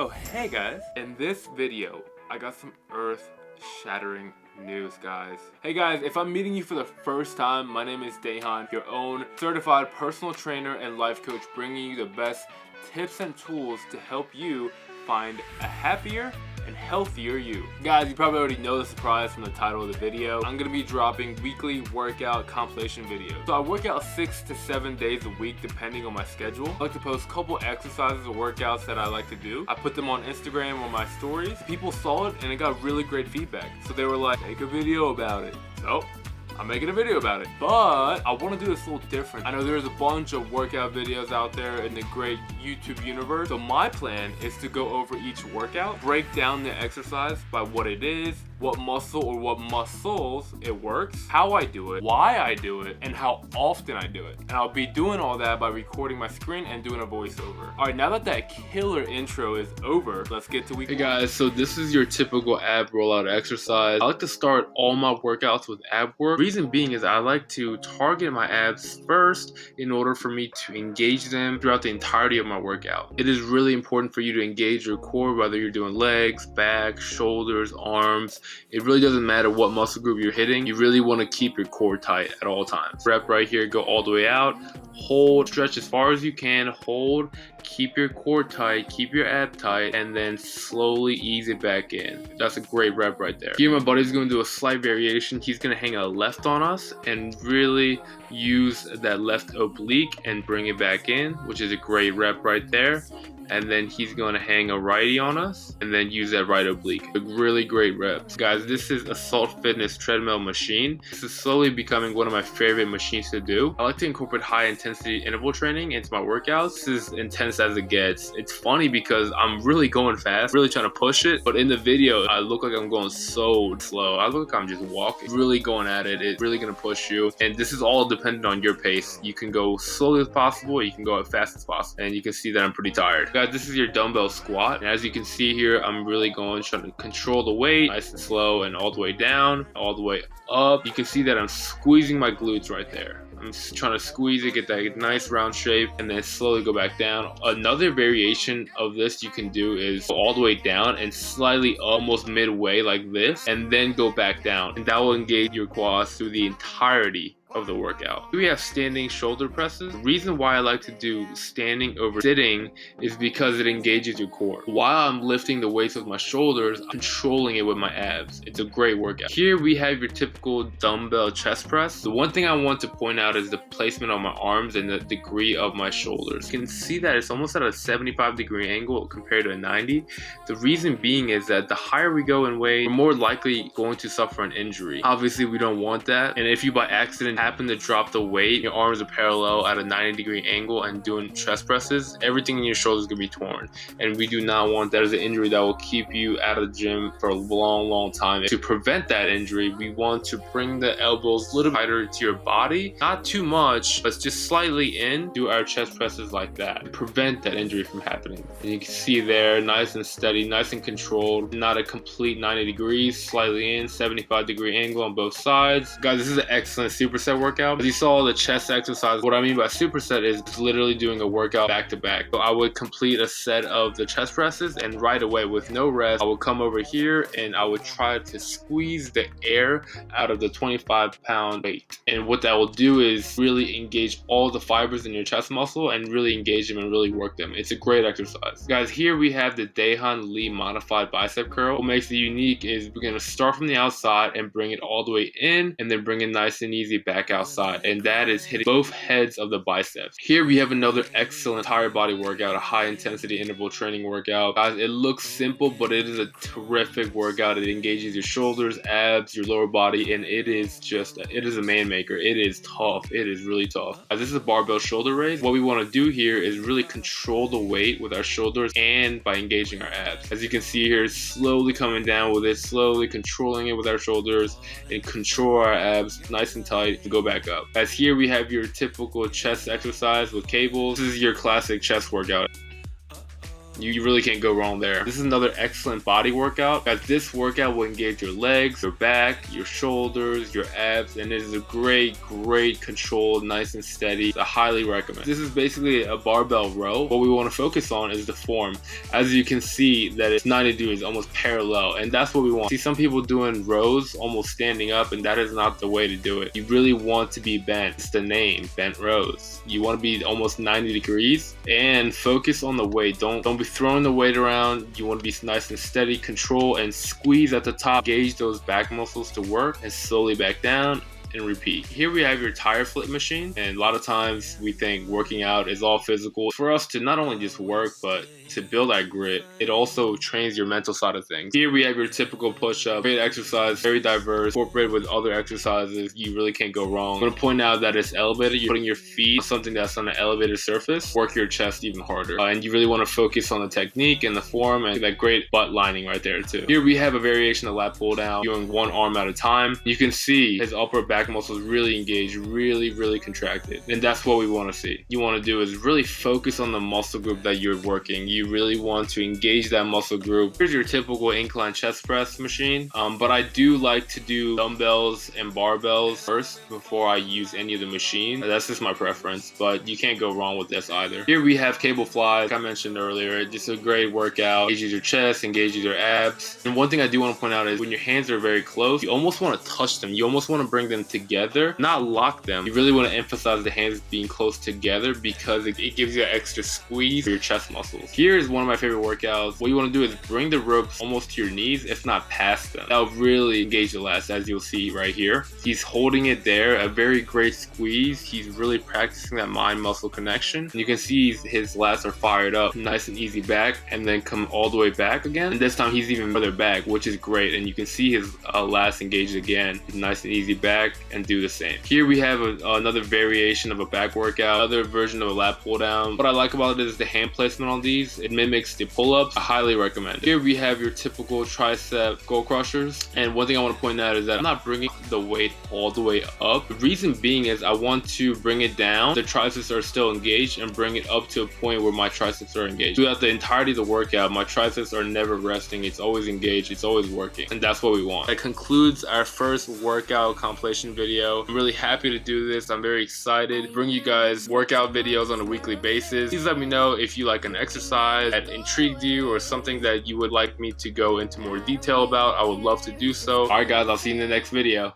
Oh, hey guys. In this video, I got some earth-shattering news, guys. Hey guys, if I'm meeting you for the first time, my name is Daehan, your own certified personal trainer and life coach, bringing you the best tips and tools to help you find a happier and healthier you. Guys, you probably already know the surprise from the title of the video. I'm gonna be dropping weekly workout compilation videos. So I work out 6 to 7 days a week depending on my schedule. I like to post a couple exercises or workouts that I like to do. I put them on Instagram or my stories. People saw it and it got really great feedback. So they were like, make a video about it. So I'm making a video about it, but I want to do this a little different. I know there's a bunch of workout videos out there in the great YouTube universe. So my plan is to go over each workout, break down the exercise by what it is, what muscle or what muscles it works, how I do it, why I do it, and how often I do it. And I'll be doing all that by recording my screen and doing a voiceover. All right, now that killer intro is over, let's get to week one. Hey guys, so this is your typical ab rollout exercise. I like to start all my workouts with ab work. Reason being is I like to target my abs first in order for me to engage them throughout the entirety of my workout. It is really important for you to engage your core, whether you're doing legs, back, shoulders, arms. It really doesn't matter what muscle group you're hitting. You really want to keep your core tight at all times. Rep right here, go all the way out, hold, stretch as far as you can, hold, keep your core tight, keep your ab tight, and then slowly ease it back in. That's a great rep right there. Here my buddy's going to do a slight variation. He's going to hang a left on us and really use that left oblique and bring it back in, which is a great rep right there. And then he's going to hang a righty on us and then use that right oblique. A really great reps. Guys, this is Assault Fitness treadmill machine. This is slowly becoming one of my favorite machines to do. I like to incorporate high intensity interval training into my workouts. This is intense as it gets. It's funny because I'm really going fast, really trying to push it, but in the video I look like I'm going so slow. I look like I'm just walking, really going at it. It's really going to push you, and this is all dependent on your pace. You can go slowly as possible, you can go as fast as possible, and you can see that I'm pretty tired. Guys, this is your dumbbell squat, and as you can see here, I'm really trying to control the weight nice and slow, and all the way down, all the way up. You can see that I'm squeezing my glutes right there. I'm just trying to squeeze it, get that nice round shape, and then slowly go back down. Another variation of this you can do is go all the way down and slightly almost midway like this, and then go back down, and that will engage your quads through the entirety of the workout. We have standing shoulder presses. The reason why I like to do standing over sitting is because it engages your core. While I'm lifting the weights with my shoulders, I'm controlling it with my abs. It's a great workout. Here we have your typical dumbbell chest press. The one thing I want to point out is the placement of my arms and the degree of my shoulders. You can see that it's almost at a 75-degree angle compared to a 90. The reason being is that the higher we go in weight, we're more likely going to suffer an injury. Obviously, we don't want that. And if you by accident happen to drop the weight, your arms are parallel at a 90-degree angle and doing chest presses, everything in your shoulders is going to be torn, and we do not want that as an injury that will keep you out of the gym for a long time. To prevent that injury, we want to bring the elbows a little tighter to your body, not too much, but just slightly in. Do our chest presses like that to prevent that injury from happening. And you can see there, nice and steady, nice and controlled, not a complete 90 degrees, slightly in, 75-degree angle on both sides. Guys, this is an excellent superset workout. As you saw the chest exercise, what I mean by superset is literally doing a workout back to back. So I would complete a set of the chest presses, and right away with no rest, I would come over here and I would try to squeeze the air out of the 25-pound weight. And what that will do is really engage all the fibers in your chest muscle and really engage them and really work them. It's a great exercise. Guys, here we have the Daehan Lee modified bicep curl. What makes it unique is we're going to start from the outside and bring it all the way in, and then bring it nice and easy back outside, and that is hitting both heads of the biceps. Here we have another excellent entire body workout, a high intensity interval training workout. Guys, it looks simple, but it is a terrific workout. It engages your shoulders, abs, your lower body, and it is a man maker. It is tough. It is really tough. This is a barbell shoulder raise. What we want to do here is really control the weight with our shoulders and by engaging our abs. As you can see here, slowly coming down with it, slowly controlling it with our shoulders, and control our abs nice and tight to go back up. As here we have your typical chest exercise with cables. This is your classic chest workout. You really can't go wrong there. This is another excellent body workout, as this workout will engage your legs, your back, your shoulders, your abs, and it is a great control, nice and steady. I highly recommend. This is basically a barbell row. What we want to focus on is the form. As you can see that it's 90 degrees, almost parallel, and that's what we want. See some people doing rows almost standing up, and that is not the way to do it. You really want to be bent. It's the name, bent rows. You want to be almost 90 degrees and focus on the weight. Don't be throwing the weight around. You want to be nice and steady, control and squeeze at the top, gauge those back muscles to work, and slowly back down and repeat. Here we have your tire flip machine, and a lot of times we think working out is all physical. For us to not only just work, but to build that grit, it also trains your mental side of things. Here we have your typical push-up, great exercise, very diverse, incorporated with other exercises. You really can't go wrong. I'm going to point out that it's elevated. You're putting your feet on something that's on an elevated surface, work your chest even harder. And you really want to focus on the technique and the form and that great butt lining right there too. Here we have a variation of lat pull down, doing one arm at a time. You can see his upper back muscles really engaged, really contracted, and that's what we want to see. You want to do is really focus on the muscle group that you're working. You really want to engage that muscle group. Here's your typical incline chest press machine, but I do like to do dumbbells and barbells first before I use any of the machine. That's just my preference, but you can't go wrong with this either. Here we have cable flies, like I mentioned earlier. Just a great workout, engages your chest, engages your abs. And one thing I do want to point out is when your hands are very close, you almost want to touch them. You almost want to bring them together, not lock them. You really want to emphasize the hands being close together because it gives you an extra squeeze for your chest muscles. Here is one of my favorite workouts. What you want to do is bring the ropes almost to your knees, if not past them. That'll really engage the lats, as you'll see right here. He's holding it there, a very great squeeze. He's really practicing that mind muscle connection. And you can see his lats are fired up, nice and easy back, and then come all the way back again. And this time he's even further back, which is great. And you can see his lats engaged again, nice and easy back, and do the same. Here we have another variation of a back workout, another version of a lat pull down. What I like about it is the hand placement on these. It mimics the pull-ups. I highly recommend it. Here we have your typical tricep goal crushers, and one thing I want to point out is that I'm not bringing the weight all the way up. The reason being is I want to bring it down, the triceps are still engaged, and bring it up to a point where my triceps are engaged. Throughout the entirety of the workout, my triceps are never resting. It's always engaged, it's always working, and that's what we want. That concludes our first workout compilation video. I'm really happy to do this. I'm very excited to bring you guys workout videos on a weekly basis. Please let me know if you like an exercise that intrigued you or something that you would like me to go into more detail about. I would love to do so. Alright guys, I'll see you in the next video.